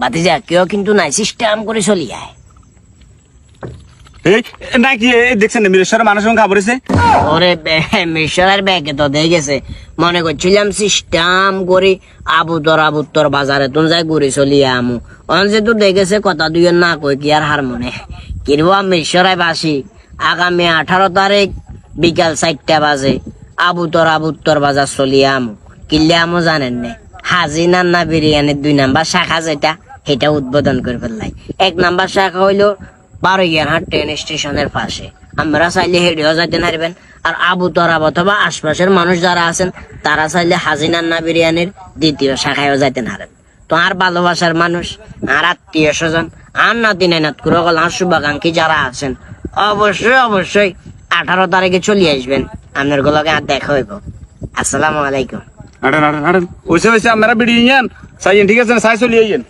বাতিজা কেউ কিন্তু নাই, সিস্টেম করে চলি আয়। এই নাকি দেখছেন মিরেশ্বরের মানুষ খাবার হয়েছে। ওরে মিশরের ব্যাগে তো দিয়ে গেছে, মনে করছিলাম সিস্টেম করে আবুতর বাজারে তুমি যাই ঘুরে চলিয়ে আমু। অন যে তোর দেখেছে কথা দুই না কই কি আর হার মনে কিনবা মিশরে বাসি আগামী 18 তারিখ বিকাল 4টা বাজে আবুতর বাজার চলিয়ে আমু। কিনলে আমু জানেন না, হাজি নান্না বিরিয়ানির 2 নাম্বার শাখা যেটা সেটা উদ্বোধন করে ফেললাই। 1 নাম্বার শাখা হইলো 12 ট্রেন স্টেশনের পাশে, আমরা চাইলে হেঁটেও যাইতে পারবেন। আর আবুতরা অথবা আশপাশের মানুষ যারা আছেন তারা চাইলে হাজি নান্না বিরিয়ানির 2য় শাখায়ও যাইতে পারেন। তো আর ভালোবাসার মানুষ, আর আত্মীয় স্বজন, আর নাতি নাত করে আর শুভাকাঙ্ক্ষী যারা আছেন অবশ্যই 18 তারিখে চলে আসবেন। আপনার গুলোকে আর দেখা হইব। আসসালামু আলাইকুম। আড়েন ওইসে আপনারা বেরিয়ে যান, ঠিক আছে, সাই চলিয়ে যান।